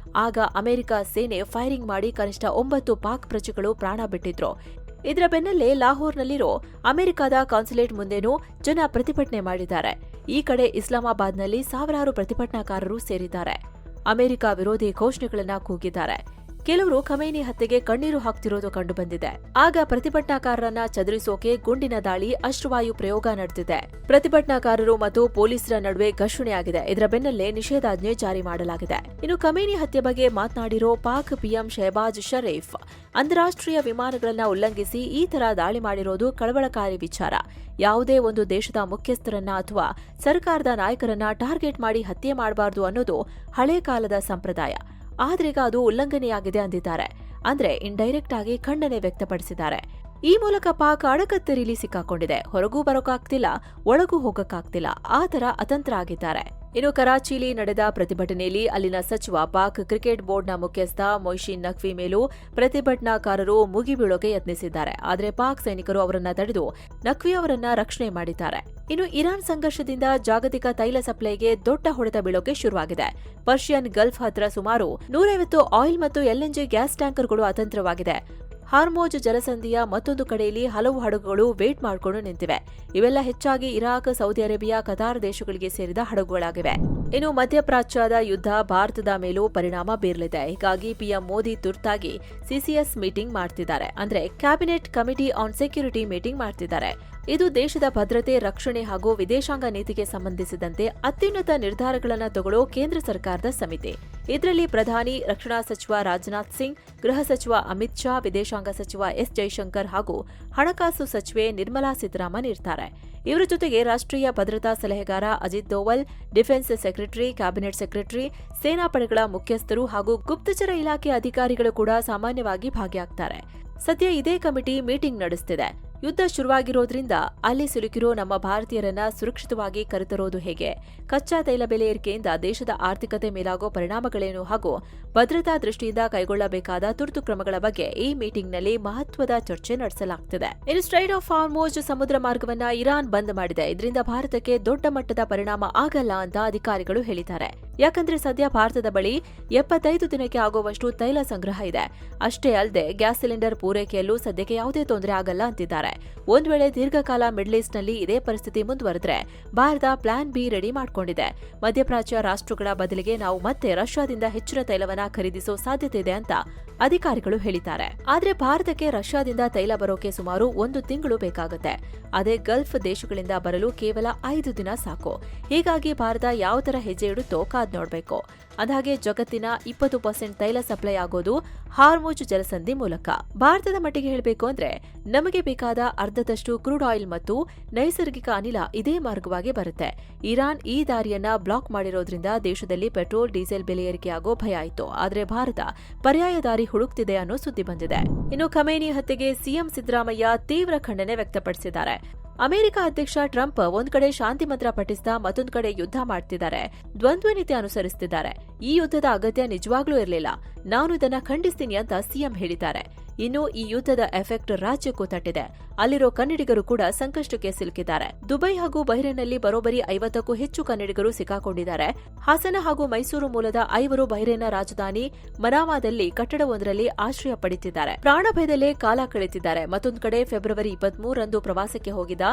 ಆಗ ಅಮೆರಿಕ ಸೇನೆ ಫೈರಿಂಗ್ ಮಾಡಿ ಕನಿಷ್ಠ 9 ಪಾಕ್ ಪ್ರಜೆಗಳು ಪ್ರಾಣ ಬಿಟ್ಟಿದ್ರು. ಇದರ ಬೆನ್ನಲ್ಲೇ ಲಾಹೋರ್ನಲ್ಲಿರೋ ಅಮೆರಿಕದ ಕಾನ್ಸುಲೇಟ್ ಮುಂದೆನೂ ಜನ ಪ್ರತಿಭಟನೆ ಮಾಡಿದ್ದಾರೆ. ಈ ಕಡೆ ಇಸ್ಲಾಮಾಬಾದ್ನಲ್ಲಿ ಸಾವಿರಾರು ಪ್ರತಿಭಟನಾಕಾರರು ಸೇರಿದ್ದಾರೆ. ಅಮೆರಿಕ ವಿರೋಧಿ ಘೋಷಣೆಗಳನ್ನ ಕೂಗಿದ್ದಾರೆ. ಕೆಲವರು ಖಮೇನಿ ಹತ್ಯೆಗೆ ಕಣ್ಣೀರು ಹಾಕ್ತಿರೋದು ಕಂಡುಬಂದಿದೆ. ಆಗ ಪ್ರತಿಭಟನಾಕಾರರನ್ನ ಚದುರಿಸೋಕೆ ಗುಂಡಿನ ದಾಳಿ, ಅಶ್ರುವಾಯು ಪ್ರಯೋಗ ನಡೆದಿದೆ. ಪ್ರತಿಭಟನಾಕಾರರು ಮತ್ತು ಪೊಲೀಸರ ನಡುವೆ ಘರ್ಷಣೆಯಾಗಿದೆ. ಇದರ ಬೆನ್ನಲ್ಲೇ ನಿಷೇಧಾಜ್ಞೆ ಜಾರಿ ಮಾಡಲಾಗಿದೆ. ಇನ್ನು ಖಮೇನಿ ಹತ್ಯೆ ಬಗ್ಗೆ ಮಾತನಾಡಿರೋ ಪಾಕ್ ಪಿಎಂ ಶಹಬಾಜ್ ಶರೀಫ್, ಅಂತಾರಾಷ್ಟ್ರೀಯ ವಿಮಾನಗಳನ್ನ ಉಲ್ಲಂಘಿಸಿ ಈ ತರ ದಾಳಿ ಮಾಡಿರೋದು ಕಳವಳಕಾರಿ ವಿಚಾರ. ಯಾವುದೇ ಒಂದು ದೇಶದ ಮುಖ್ಯಸ್ಥರನ್ನ ಅಥವಾ ಸರ್ಕಾರದ ನಾಯಕರನ್ನ ಟಾರ್ಗೆಟ್ ಮಾಡಿ ಹತ್ಯೆ ಮಾಡಬಾರದು ಅನ್ನೋದು ಹಳೆ ಕಾಲದ ಸಂಪ್ರದಾಯ. ಆದ್ರೀಗ ಅದು ಉಲ್ಲಂಘನೆಯಾಗಿದೆ ಅಂದಿದ್ದಾರೆ. ಅಂದ್ರೆ ಇಂಡೈರೆಕ್ಟ್ ಆಗಿ ಖಂಡನೆ ವ್ಯಕ್ತಪಡಿಸಿದ್ದಾರೆ. ಈ ಮೂಲಕ ಪಾಕ್ ಅಡಕತ್ತರಿಲಿ ಸಿಕ್ಕಾಕೊಂಡಿದೆ. ಹೊರಗೂ ಬರೋಕಾಗ್ತಿಲ್ಲ, ಒಳಗೂ ಹೋಗಕ್ಕಾಗ್ತಿಲ್ಲ. ಆ ತರ ಅತಂತ್ರ ಆಗಿದ್ದಾರೆ. ಇನ್ನು ಕರಾಚಿಲಿ ನಡೆದ ಪ್ರತಿಭಟನೆಯಲ್ಲಿ ಅಲ್ಲಿನ ಸಚಿವ, ಪಾಕ್ ಕ್ರಿಕೆಟ್ ಬೋರ್ಡ್ನ ಮುಖ್ಯಸ್ಥ ಮೊಯ್ಶಿನ್ ನಖ್ವಿ ಮೇಲೂ ಪ್ರತಿಭಟನಾಕಾರರು ಮುಗಿಬೀಳೋಕೆ ಯತ್ನಿಸಿದ್ದಾರೆ. ಆದರೆ ಪಾಕ್ ಸೈನಿಕರು ಅವರನ್ನ ತಡೆದು ನಖ್ವಿ ಅವರನ್ನ ರಕ್ಷಣೆ ಮಾಡಿದ್ದಾರೆ. ಇನ್ನು ಇರಾನ್ ಸಂಘರ್ಷದಿಂದ ಜಾಗತಿಕ ತೈಲ ಸಪ್ಲೈಗೆ ದೊಡ್ಡ ಹೊಡೆತ ಬೀಳೋಕೆ ಶುರುವಾಗಿದೆ. ಪರ್ಷಿಯನ್ ಗಲ್ಫ್ ಹತ್ರ ಸುಮಾರು 150 ಆಯಿಲ್ ಮತ್ತು ಎಲ್ಎನ್ಜಿ ಗ್ಯಾಸ್ ಟ್ಯಾಂಕರ್ಗಳು ಅತಂತ್ರವಾಗಿದೆ. ಹಾರ್ಮೋಜ್ ಜಲಸಂಧಿಯ ಮತ್ತೊಂದು ಕಡೆಯಲ್ಲಿ ಹಲವು ಹಡಗುಗಳು ವೇಟ್ ಮಾಡಿಕೊಂಡು ನಿಂತಿವೆ. ಇವೆಲ್ಲ ಹೆಚ್ಚಾಗಿ ಇರಾಕ್, ಸೌದಿ ಅರೇಬಿಯಾ, ಕತಾರ್ ದೇಶಗಳಿಗೆ ಸೇರಿದ ಹಡಗುಗಳಾಗಿವೆ. ಇನ್ನು ಮಧ್ಯಪ್ರಾಚ್ಯದ ಯುದ್ಧ ಭಾರತದ ಮೇಲೂ ಪರಿಣಾಮ ಬೀರಲಿದೆ. ಹೀಗಾಗಿ ಪಿಎಂ ಮೋದಿ ತುರ್ತಾಗಿ ಸಿಸಿಎಸ್ ಮೀಟಿಂಗ್ ಮಾಡ್ತಿದ್ದಾರೆ. ಅಂದ್ರೆ cabinet committee on security meeting ಮಾಡ್ತಿದ್ದಾರೆ. ಇದು ದೇಶದ ಭದ್ರತೆ, ರಕ್ಷಣೆ ಹಾಗೂ ವಿದೇಶಾಂಗ ನೀತಿಗೆ ಸಂಬಂಧಿಸಿದಂತೆ ಅತ್ಯುನ್ನತ ನಿರ್ಧಾರಗಳನ್ನು ತಗೊಳ್ಳೋ ಕೇಂದ್ರ ಸರ್ಕಾರದ ಸಮಿತಿ. ಇದರಲ್ಲಿ ಪ್ರಧಾನಿ, ರಕ್ಷಣಾ ಸಚಿವ ರಾಜನಾಥ್ ಸಿಂಗ್, ಗೃಹ ಸಚಿವ ಅಮಿತ್ ಶಾ, ವಿದೇಶಾಂಗ ಸಚಿವ ಎಸ್ ಜೈಶಂಕರ್ ಹಾಗೂ ಹಣಕಾಸು ಸಚಿವೆ ನಿರ್ಮಲಾ ಸೀತಾರಾಮನ್ ಇರ್ತಾರೆ. ಇವರ ಜೊತೆಗೆ ರಾಷ್ಟ್ರೀಯ ಭದ್ರತಾ ಸಲಹೆಗಾರ Ajit Doval, defence secretary, cabinet secretary, ಸೇನಾಪಡೆಗಳ ಮುಖ್ಯಸ್ಥರು ಹಾಗೂ ಗುಪ್ತಚರ ಇಲಾಖೆ ಅಧಿಕಾರಿಗಳು ಕೂಡ ಸಾಮಾನ್ಯವಾಗಿ ಭಾಗಿಯಾಗ್ತಾರೆ. ಸದ್ಯ ಇದೇ ಕಮಿಟಿ ಮೀಟಿಂಗ್ ನಡೆಸುತ್ತಿದೆ. ಯುದ್ಧ ಶುರುವಾಗಿರೋದ್ರಿಂದ ಅಲ್ಲಿ ಸಿಲುಕಿರೋ ನಮ್ಮ ಭಾರತೀಯರನ್ನ ಸುರಕ್ಷಿತವಾಗಿ ಕರೆತರೋದು ಹೇಗೆ, ಕಚ್ಚಾ ತೈಲ ಬೆಲೆ ಏರಿಕೆಯಿಂದ ದೇಶದ ಆರ್ಥಿಕತೆ ಮೇಲಾಗೋ ಪರಿಣಾಮಗಳೇನು ಹಾಗೂ ಭದ್ರತಾ ದೃಷ್ಟಿಯಿಂದ ಕೈಗೊಳ್ಳಬೇಕಾದ ತುರ್ತು ಕ್ರಮಗಳ ಬಗ್ಗೆ ಈ ಮೀಟಿಂಗ್ನಲ್ಲಿ ಮಹತ್ವದ ಚರ್ಚೆ ನಡೆಸಲಾಗುತ್ತಿದೆ. ಇನ್ನು ಸ್ಟ್ರೈಟ್ ಆಫ್ ಹಾರ್ಮುಜ್ ಸಮುದ್ರ ಮಾರ್ಗವನ್ನ ಇರಾನ್ ಬಂದ್ ಮಾಡಿದೆ. ಇದರಿಂದ ಭಾರತಕ್ಕೆ ದೊಡ್ಡ ಮಟ್ಟದ ಪರಿಣಾಮ ಆಗಲ್ಲ ಅಂತ ಅಧಿಕಾರಿಗಳು ಹೇಳಿದ್ದಾರೆ. ಯಾಕಂದ್ರೆ ಸದ್ಯ ಭಾರತದ ಬಳಿ 75 ದಿನಕ್ಕೆ ಆಗುವಷ್ಟು ತೈಲ ಸಂಗ್ರಹ ಇದೆ. ಅಷ್ಟೇ ಅಲ್ಲದೆ ಗ್ಯಾಸ್ ಸಿಲಿಂಡರ್ ಪೂರೈಕೆಯಲ್ಲೂ ಸದ್ಯಕ್ಕೆ ಯಾವುದೇ ತೊಂದರೆ ಆಗಲ್ಲ ಅಂತಿದ್ದಾರೆ. ಒಂದ್ ವೇಳೆ ದೀರ್ಘಕಾಲ ಮಿಡ್ಲ್ ಈಸ್ಟ್ನಲ್ಲಿ ಇದೇ ಪರಿಸ್ಥಿತಿ ಮುಂದುವರೆದ್ರೆ ಭಾರತ ಪ್ಲಾನ್ ಬಿ ರೆಡಿ ಮಾಡಿಕೊಂಡಿದೆ. ಮಧ್ಯಪ್ರಾಚ್ಯ ರಾಷ್ಟ್ರಗಳ ಬದಲಿಗೆ ನಾವು ಮತ್ತೆ ರಷ್ಯಾದಿಂದ ಹೆಚ್ಚಿನ ತೈಲವನ್ನ ಖರೀದಿಸೋ ಸಾಧ್ಯತೆ ಇದೆ ಅಂತ ಅಧಿಕಾರಿಗಳು ಹೇಳಿದ್ದಾರೆ. ಆದ್ರೆ ಭಾರತಕ್ಕೆ ರಷ್ಯಾದಿಂದ ತೈಲ ಬರೋಕೆ ಸುಮಾರು 1 ತಿಂಗಳು ಬೇಕಾಗುತ್ತೆ. ಅದೇ ಗಲ್ಫ್ ದೇಶಗಳಿಂದ ಬರಲು ಕೇವಲ 5 ದಿನ ಸಾಕು. ಹೀಗಾಗಿ ಭಾರತ ಯಾವ ತರ ಹೆಜ್ಜೆ ಇಡುತ್ತೋ ಕಾದ್ ನೋಡ್ಬೇಕು. ಅಂದಹಾಗೆ ಜಗತ್ತಿನ 20% ತೈಲ ಸಪ್ಲೈ ಆಗೋದು ಹಾರ್ಮುಜ್ ಜಲಸಂಧಿ ಮೂಲಕ. ಭಾರತದ ಮಟ್ಟಿಗೆ ಹೇಳಬೇಕು ಅಂದ್ರೆ ನಮಗೆ ಬೇಕಾದ ಅರ್ಧದಷ್ಟು ಕ್ರೂಡ್ ಆಯಿಲ್ ಮತ್ತು ನೈಸರ್ಗಿಕ ಅನಿಲ ಇದೇ ಮಾರ್ಗವಾಗಿ ಬರುತ್ತೆ. ಇರಾನ್ ಈ ದಾರಿಯನ್ನ ಬ್ಲಾಕ್ ಮಾಡಿರೋದ್ರಿಂದ ದೇಶದಲ್ಲಿ ಪೆಟ್ರೋಲ್, ಡೀಸೆಲ್ ಬೆಲೆ ಏರಿಕೆಯಾಗೋ ಭಯ ಆಯಿತು. ಆದ್ರೆ ಭಾರತ ಪರ್ಯಾಯ ದಾರಿ ಹುಡುಕ್ತಿದೆ ಅನ್ನೋ ಸುದ್ದಿ ಬಂದಿದೆ. ಇನ್ನು ಖಮೇನಿ ಹತ್ಯೆಗೆ ಸಿಎಂ ಸಿದ್ದರಾಮಯ್ಯ ತೀವ್ರ ಖಂಡನೆ ವ್ಯಕ್ತಪಡಿಸಿದ್ದಾರೆ. ಅಮೆರಿಕ ಅಧ್ಯಕ್ಷ ಟ್ರಂಪ್ ಒಂದ್ ಕಡೆ ಶಾಂತಿ ಮಂತ್ರ ಪಠಿಸ್ತಾ ಮತ್ತೊಂದು ಕಡೆ ಯುದ್ಧ ಮಾಡ್ತಿದ್ದಾರೆ, ದ್ವಂದ್ವ ನೀತಿ ಅನುಸರಿಸುತ್ತಿದ್ದಾರೆ. ಈ ಯುದ್ಧದ ಅಗತ್ಯ ನಿಜವಾಗ್ಲೂ ಇರಲಿಲ್ಲ, ನಾನು ಇದನ್ನ ಖಂಡಿಸ್ತೀನಿ ಅಂತ ಸಿಎಂ ಹೇಳಿದ್ದಾರೆ. ಇನ್ನು ಈ ಯುದ್ಧದ ಎಫೆಕ್ಟ್ ರಾಜ್ಯಕ್ಕೂ ತಟ್ಟಿದೆ. ಅಲ್ಲಿರೋ ಕನ್ನಡಿಗರು ಕೂಡ ಸಂಕಷ್ಟಕ್ಕೆ ಸಿಲುಕಿದ್ದಾರೆ. ದುಬೈ ಹಾಗೂ ಬಹ್ರೇನ್ನಲ್ಲಿ ಬರೋಬ್ಬರಿ 50ಕ್ಕೂ ಹೆಚ್ಚು ಕನ್ನಡಿಗರು ಸಿಕ್ಕಾಕೊಂಡಿದ್ದಾರೆ. ಹಾಸನ ಹಾಗೂ ಮೈಸೂರು ಮೂಲದ 5 ಬಹ್ರೇನ್ನ ರಾಜಧಾನಿ ಮನಾಮಾದಲ್ಲಿ ಕಟ್ಟಡವೊಂದರಲ್ಲಿ ಆಶ್ರಯ ಪಡೆದಿದ್ದಾರೆ. ಪ್ರಾಣಭಯದಲ್ಲೇ ಕಾಲ ಕಳೆದಿದ್ದಾರೆ. ಮತ್ತೊಂದು ಕಡೆ ಫೆಬ್ರವರಿ 23ರಂದು ಪ್ರವಾಸಕ್ಕೆ ಹೋಗಿದ್ದ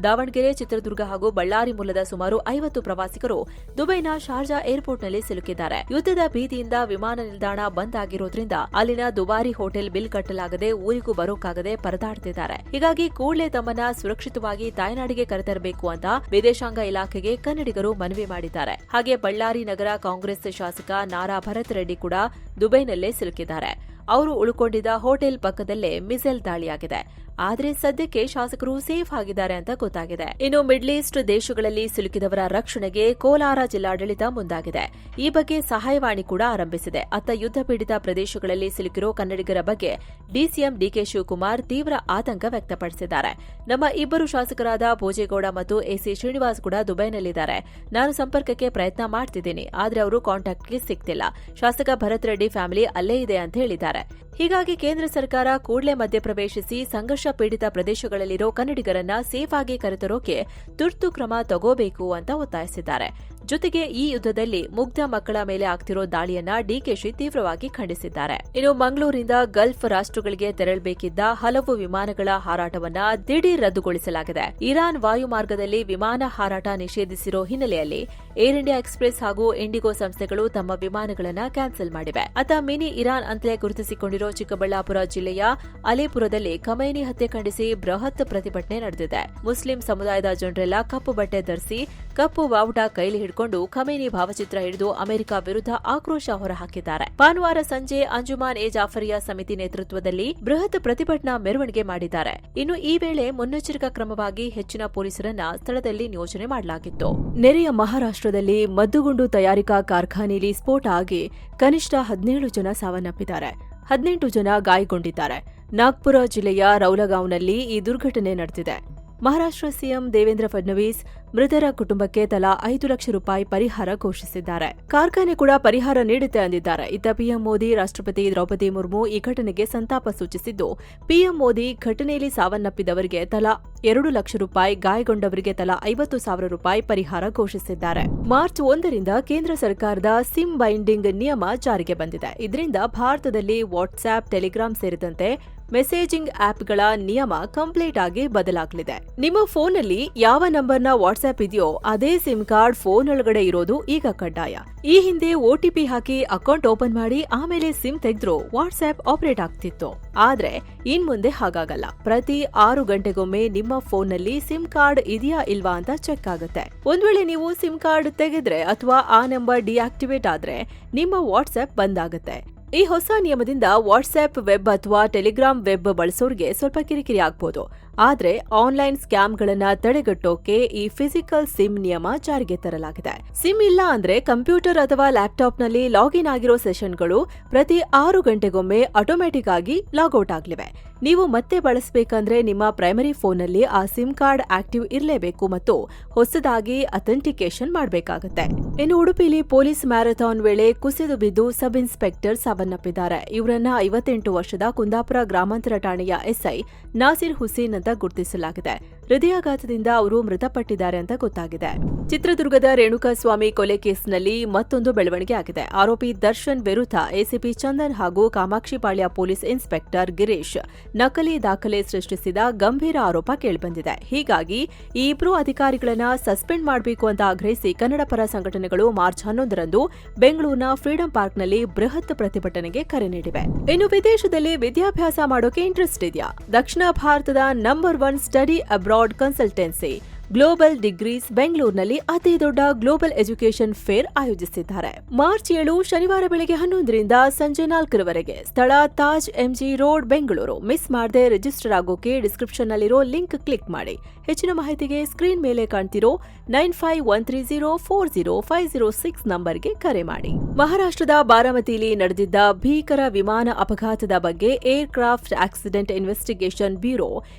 ದಾವಣಗೆರೆ, ಚಿತ್ರದುರ್ಗ ಹಾಗೂ ಬಳ್ಳಾರಿ ಮೂಲದ ಸುಮಾರು 50 ಪ್ರವಾಸಿಗರು ದುಬೈನ ಶಾರ್ಜಾ ಏರ್ಪೋರ್ಟ್ನಲ್ಲಿ ಸಿಲುಕಿದ್ದಾರೆ. ಯುದ್ಧದ ಭೀತಿಯಿಂದ ವಿಮಾನ ನಿಲ್ದಾಣ ಬಂದ್ ಆಗಿರೋದ್ರಿಂದ ಅಲ್ಲಿನ ದುಬಾರಿ ಹೋಟೆಲ್ ಬಿಲ್ ಕಟ್ಟಲಾಗದೆ ಊರಿಗೂ ಬರೋಕ್ಕಾಗದೆ ಪರದಾಡ್ತಿದ್ದಾರೆ. ಹೀಗಾಗಿ ಕೂಡಲೇ ತಮ್ಮನ್ನ ಸುರಕ್ಷಿತವಾಗಿ ತಾಯ್ನಾಡಿಗೆ ಕರೆತರಬೇಕು ಅಂತ ವಿದೇಶಾಂಗ ಇಲಾಖೆಗೆ ಕನ್ನಡಿಗರು ಮನವಿ ಮಾಡಿದ್ದಾರೆ. ಹಾಗೆ ಬಳ್ಳಾರಿ ನಗರ ಕಾಂಗ್ರೆಸ್ ಶಾಸಕ ನಾರಾ ಭರತ್ ರೆಡ್ಡಿ ಕೂಡ ದುಬೈನಲ್ಲೇ ಸಿಲುಕಿದ್ದಾರೆ. ಅವರು ಉಳ್ಕೊಂಡಿದ್ದ ಹೋಟೆಲ್ ಪಕ್ಕದಲ್ಲೇ ಮಿಸೈಲ್ ದಾಳಿಯಾಗಿದೆ. ಆದ್ರೆ ಸದ್ಯಕ್ಕೆ ಶಾಸಕರು ಸೇಫ್ ಆಗಿದ್ದಾರೆ ಅಂತ ಗೊತ್ತಾಗಿದೆ. ಇನ್ನು ಮಿಡ್ಲ್ ಈಸ್ಟ್ ದೇಶಗಳಲ್ಲಿ ಸಿಲುಕಿದವರ ರಕ್ಷಣೆಗೆ ಕೋಲಾರ ಜಿಲ್ಲಾಡಳಿತ ಮುಂದಾಗಿದೆ. ಈ ಬಗ್ಗೆ ಸಹಾಯವಾಣಿ ಕೂಡ ಆರಂಭಿಸಿದೆ. ಅತ್ತ ಯುದ್ಧ ಪೀಡಿತ ಪ್ರದೇಶಗಳಲ್ಲಿ ಸಿಲುಕಿರೋ ಕನ್ನಡಿಗರ ಬಗ್ಗೆ ಡಿಸಿಎಂ ಡಿಕೆ ಶಿವಕುಮಾರ್ ತೀವ್ರ ಆತಂಕ ವ್ಯಕ್ತಪಡಿಸಿದ್ದಾರೆ. ನಮ್ಮ 2 ಶಾಸಕರಾದ ಭೋಜೇಗೌಡ ಮತ್ತು ಎಸಿ ಶ್ರೀನಿವಾಸ್ ಕೂಡ ದುಬೈನಲ್ಲಿದ್ದಾರೆ. ನಾನು ಸಂಪರ್ಕಕ್ಕೆ ಪ್ರಯತ್ನ ಮಾಡ್ತಿದ್ದೀನಿ, ಆದ್ರೆ ಅವರು ಕಾಂಟ್ಯಾಕ್ಟ್ಗೆ ಸಿಗ್ತಿಲ್ಲ. ಶಾಸಕ ಭರತ್ ರೆಡ್ಡಿ ಫ್ಯಾಮಿಲಿ ಅಲ್ಲೇ ಇದೆ ಅಂತ ಹೇಳಿದ್ದಾರೆ. ಹೀಗಾಗಿ ಕೇಂದ್ರ ಸರ್ಕಾರ ಕೂಡಲೇ ಮಧ್ಯಪ್ರವೇಶಿಸಿ ಸಂಘರ್ಷ ಪೀಡಿತ ಪ್ರದೇಶಗಳಲ್ಲಿರೋ ಕನ್ನಡಿಗರನ್ನ ಸೇಫ್ ಆಗಿ ಕರೆತರೋಕೆ ತುರ್ತು ಕ್ರಮ ತಗೋಬೇಕು ಅಂತ ಒತ್ತಾಯಿಸಿದ್ದಾರೆ. ಜೊತೆಗೆ ಈ ಯುದ್ಧದಲ್ಲಿ ಮುಗ್ಧ ಮಕ್ಕಳ ಮೇಲೆ ಆಗ್ತಿರೋ ದಾಳಿಯನ್ನ ಡಿಕೆಶಿ ತೀವ್ರವಾಗಿ ಖಂಡಿಸಿದ್ದಾರೆ. ಇನ್ನು ಮಂಗಳೂರಿಂದ ಗಲ್ಫ್ ರಾಷ್ಟ್ರಗಳಿಗೆ ತೆರಳಬೇಕಿದ್ದ ಹಲವು ವಿಮಾನಗಳ ಹಾರಾಟವನ್ನ ದಿಢೀರ್ ರದ್ದುಗೊಳಿಸಲಾಗಿದೆ. ಇರಾನ್ ವಾಯುಮಾರ್ಗದಲ್ಲಿ ವಿಮಾನ ಹಾರಾಟ ನಿಷೇಧಿಸಿರೋ ಹಿನ್ನೆಲೆಯಲ್ಲಿ ಏರ್ ಇಂಡಿಯಾ ಎಕ್ಸ್ಪ್ರೆಸ್ ಹಾಗೂ ಇಂಡಿಗೋ ಸಂಸ್ಥೆಗಳು ತಮ್ಮ ವಿಮಾನಗಳನ್ನ ಕ್ಯಾನ್ಸಲ್ ಮಾಡಿವೆ. ಅತ ಮಿನಿ ಇರಾನ್ ಅಂತಲೇ ಗುರುತಿಸಿಕೊಂಡಿರೋ ಚಿಕ್ಕಬಳ್ಳಾಪುರ ಜಿಲ್ಲೆಯ ಅಲಿಪುರದಲ್ಲಿ ಖಮೇನಿ ಹತ್ಯೆ ಖಂಡಿಸಿ ಬೃಹತ್ ಪ್ರತಿಭಟನೆ ನಡೆದಿದೆ. ಮುಸ್ಲಿಂ ಸಮುದಾಯದ ಜನರೆಲ್ಲ ಕಪ್ಪು ಬಟ್ಟೆ ಧರಿಸಿ ಕಪ್ಪು ಬಾವುಟ ಕೈಲಿ ಹಿಡ್ಕೊಂಡು ಖಮೇನಿ ಭಾವಚಿತ್ರ ಹಿಡಿದು ಅಮೆರಿಕ ವಿರುದ್ಧ ಆಕ್ರೋಶ ಹೊರಹಾಕಿದ್ದಾರೆ. ಭಾನುವಾರ ಸಂಜೆ ಅಂಜುಮಾನ್ ಎ ಜಾಫರಿಯಾ ಸಮಿತಿ ನೇತೃತ್ವದಲ್ಲಿ ಬೃಹತ್ ಪ್ರತಿಭಟನಾ ಮೆರವಣಿಗೆ ಮಾಡಿದ್ದಾರೆ. ಇನ್ನು ಈ ವೇಳೆ ಮುನ್ನೆಚ್ಚರಿಕಾ ಕ್ರಮವಾಗಿ ಹೆಚ್ಚಿನ ಪೊಲೀಸರನ್ನ ಸ್ಥಳದಲ್ಲಿ ನಿಯೋಜನೆ ಮಾಡಲಾಗಿತ್ತು. ನೆರೆಯ ಮಹಾರಾಷ್ಟ್ರದಲ್ಲಿ ಮದ್ದುಗುಂಡು ತಯಾರಿಕಾ ಕಾರ್ಖಾನೆಯಲ್ಲಿ ಸ್ಫೋಟ ಆಗಿ ಕನಿಷ್ಠ 17 ಜನ ಸಾವನ್ನಪ್ಪಿದ್ದಾರೆ. 18 ಜನ ಗಾಯಗೊಂಡಿದ್ದಾರೆ. ನಾಗ್ಪುರ ಜಿಲ್ಲೆಯ ರೌಲಗಾಂವ್ನಲ್ಲಿ ಈ ದುರ್ಘಟನೆ ನಡೆದಿದೆ. ಮಹಾರಾಷ್ಟ್ರ ಸಿಎಂ ದೇವೇಂದ್ರ ಫಡ್ನವೀಸ್ ಮೃತರ ಕುಟುಂಬಕ್ಕೆ ತಲಾ 5 ಲಕ್ಷ ರೂಪಾಯಿ ಪರಿಹಾರ ಘೋಷಿಸಿದ್ದಾರೆ. ಕಾರ್ಖಾನೆ ಕೂಡ ಪರಿಹಾರ ನೀಡುತ್ತೆ ಅಂದಿದ್ದಾರೆ. ಇತ್ತ ಪಿಎಂ ಮೋದಿ, ರಾಷ್ಟ್ರಪತಿ ದ್ರೌಪದಿ ಮುರ್ಮು ಈ ಘಟನೆಗೆ ಸಂತಾಪ ಸೂಚಿಸಿದ್ದು, ಪಿಎಂ ಮೋದಿ ಘಟನೆಯಲ್ಲಿ ಸಾವನ್ನಪ್ಪಿದವರಿಗೆ ತಲಾ 2 ಲಕ್ಷ ರೂಪಾಯಿ, ಗಾಯಗೊಂಡವರಿಗೆ ತಲಾ 50,000 ರೂಪಾಯಿ ಪರಿಹಾರ ಘೋಷಿಸಿದ್ದಾರೆ. ಮಾರ್ಚ್ 1ರಿಂದ ಕೇಂದ್ರ ಸರ್ಕಾರದ ಸಿಮ್ ಬೈಂಡಿಂಗ್ ನಿಯಮ ಜಾರಿಗೆ ಬಂದಿದೆ. ಇದರಿಂದ ಭಾರತದಲ್ಲಿ ವಾಟ್ಸ್ಆಪ್, ಟೆಲಿಗ್ರಾಂ ಸೇರಿದಂತೆ ಮೆಸೇಜಿಂಗ್ ಆಪ್ಗಳ ನಿಯಮ ಕಂಪ್ಲೀಟ್ ಆಗಿ ಬದಲಾಗಲಿದೆ. ನಿಮ್ಮ ಫೋನ್ನಲ್ಲಿ ಯಾವ ನಂಬರ್ನ ವಾಟ್ಸ್ಆಪ್ ಇದೆಯೋ ಅದೇ ಸಿಮ್ ಕಾರ್ಡ್ ಫೋನ್ ಒಳಗಡೆ ಇರೋದು ಈಗ ಕಡ್ಡಾಯ. ಈ ಹಿಂದೆ OTP ಹಾಕಿ ಅಕೌಂಟ್ ಓಪನ್ ಮಾಡಿ ಆಮೇಲೆ ಸಿಮ್ ತೆಗೆದ್ರು ವಾಟ್ಸ್ಆಪ್ ಆಪರೇಟ್ ಆಗ್ತಿತ್ತು. ಆದ್ರೆ ಇನ್ಮುಂದೆ ಹಾಗಾಗಲ್ಲ. ಪ್ರತಿ 6 ಗಂಟೆಗೊಮ್ಮೆ ನಿಮ್ಮ ಫೋನ್ನಲ್ಲಿ ಸಿಮ್ ಕಾರ್ಡ್ ಇದೆಯಾ ಇಲ್ವಾ ಅಂತ ಚೆಕ್ ಆಗುತ್ತೆ. ಒಂದ್ ವೇಳೆ ನೀವು ಸಿಮ್ ಕಾರ್ಡ್ ತೆಗೆದ್ರೆ ಅಥವಾ ಆ ನಂಬರ್ ಡಿಆಕ್ಟಿವೇಟ್ ಆದ್ರೆ ನಿಮ್ಮ ವಾಟ್ಸ್ಆಪ್ ಬಂದ್ ಆಗುತ್ತೆ. ಈ ಹೊಸ ನಿಯಮದಿಂದ ವಾಟ್ಸ್ಆಪ್ ವೆಬ್ ಅಥವಾ ಟೆಲಿಗ್ರಾಮ್ ವೆಬ್ ಬಳಸೋರಿಗೆ ಸ್ವಲ್ಪ ಕಿರಿಕಿರಿ ಆಗ್ಬೋದು. ಆದ್ರೆ ಆನ್ಲೈನ್ ಸ್ಕ್ಯಾಮ್ಗಳನ್ನ ತಡೆಗಟ್ಟೋಕೆ ಈ ಫಿಸಿಕಲ್ ಸಿಮ್ ನಿಯಮ ಜಾರಿಗೆ ತರಲಾಗಿದೆ. ಸಿಮ್ ಇಲ್ಲ ಅಂದ್ರೆ ಕಂಪ್ಯೂಟರ್ ಅಥವಾ ಲ್ಯಾಪ್ಟಾಪ್ನಲ್ಲಿ ಲಾಗಿನ್ ಆಗಿರೋ ಸೆಷನ್ಗಳು ಪ್ರತಿ 6 ಗಂಟೆಗೊಮ್ಮೆ ಆಟೋಮ್ಯಾಟಿಕ್ ಆಗಿ ಲಾಗೌಟ್ ಆಗ್ಲಿವೆ. ನೀವು ಮತ್ತೆ ಬಳಸಬೇಕಂದ್ರೆ ನಿಮ್ಮ ಪ್ರೈಮರಿ ಫೋನ್ನಲ್ಲಿ ಆ ಸಿಮ್ ಕಾರ್ಡ್ ಆಕ್ಟಿವ್ ಇರಲೇಬೇಕು ಮತ್ತು ಹೊಸದಾಗಿ ಅಥೆಂಟಿಕೇಶನ್ ಮಾಡಬೇಕಾಗುತ್ತೆ. ಇನ್ನು ಉಡುಪಿಲಿ ಪೊಲೀಸ್ ಮ್ಯಾರಥಾನ್ ವೇಳೆ ಕುಸಿದು ಬಿದ್ದು ಸಬ್ ಇನ್ಸ್ಪೆಕ್ಟರ್ ಸಾವನ್ನಪ್ಪಿದ್ದಾರೆ. ಇವರನ್ನ 58 ವರ್ಷದ ಕುಂದಾಪುರ ಗ್ರಾಮಾಂತರ ಠಾಣೆಯ SI ನಾಸಿರ್ ಹುಸೇನ್ ಅಂತ ಗುರುತಿಸಲಾಗಿದೆ. ಹೃದಯಾಘಾತದಿಂದ ಅವರು ಮೃತಪಟ್ಟಿದ್ದಾರೆ ಅಂತ ಗೊತ್ತಾಗಿದೆ. ಚಿತ್ರದುರ್ಗದ ರೇಣುಕಾಸ್ವಾಮಿ ಕೊಲೆ ಕೇಸ್ನಲ್ಲಿ ಮತ್ತೊಂದು ಬೆಳವಣಿಗೆ ಆಗಿದೆ. ಆರೋಪಿ ದರ್ಶನ್ ವಿರುದ್ಧ ACP ಚಂದನ್ ಹಾಗೂ ಕಾಮಾಕ್ಷಿಪಾಳ್ಯ ಪೊಲೀಸ್ ಇನ್ಸ್ಪೆಕ್ಟರ್ ಗಿರೀಶ್ ನಕಲಿ ದಾಖಲೆ ಸೃಷ್ಟಿಸಿದ ಗಂಭೀರ ಆರೋಪ ಕೇಳಿಬಂದಿದೆ. ಹೀಗಾಗಿ ಈ ಇಬ್ಬರು ಅಧಿಕಾರಿಗಳನ್ನ ಸಸ್ಪೆಂಡ್ ಮಾಡಬೇಕು ಅಂತ ಆಗ್ರಹಿಸಿ ಕನ್ನಡ ಪರ ಸಂಘಟನೆಗಳು ಮಾರ್ಚ್ 11ರಂದು ಬೆಂಗಳೂರಿನ ಫ್ರೀಡಂ ಪಾರ್ಕ್ನಲ್ಲಿ ಬೃಹತ್ ಪ್ರತಿಭಟನೆಗೆ ಕರೆ ನೀಡಿವೆ. ಇನ್ನು ವಿದೇಶದಲ್ಲಿ ವಿದ್ಯಾಭ್ಯಾಸ ಮಾಡೋಕೆ ಇಂಟ್ರೆಸ್ಟ್ ಇದೆಯಾ? ದಕ್ಷಿಣ ಭಾರತದ number 1 study abroad consultancy global degrees ಬೆಂಗಳೂರಿನಲ್ಲಿ ಅತಿ ದೊಡ್ಡ ಗ್ಲೋಬಲ್ ಎಜುಕೇಷನ್ ಫೇರ್ ಆಯೋಜಿಸಿದ್ದಾರೆ. ಮಾರ್ಚ್ 7 ಶನಿವಾರ ಬೆಳಗ್ಗೆ 11ರಿಂದ ಸಂಜೆ 4ರವರೆಗೆ. ಸ್ಥಳ Taj MG road Bengaluru. Miss ಮಾಡದೆ ರಿಜಿಸ್ಟರ್ ಆಗೋಕೆ ಡಿಸ್ಕ್ರಿಪ್ಷನ್ ನಲ್ಲಿರೋ ಲಿಂಕ್ ಕ್ಲಿಕ್ ಮಾಡಿ. ಹೆಚ್ಚಿನ ಮಾಹಿತಿಗೆ ಸ್ಕ್ರೀನ್ ಮೇಲೆ ಕಾಣ್ತಿರೋ 9513040506 ನಂಬರ್ಗೆ ಕರೆ ಮಾಡಿ. ಮಹಾರಾಷ್ಟ್ರದ ಬಾರಾಮತಿಯಲ್ಲಿ ನಡೆದಿದ್ದ ಭೀಕರ ವಿಮಾನ ಅಪಘಾತದ ಬಗ್ಗೆ air craft accident investigation bureau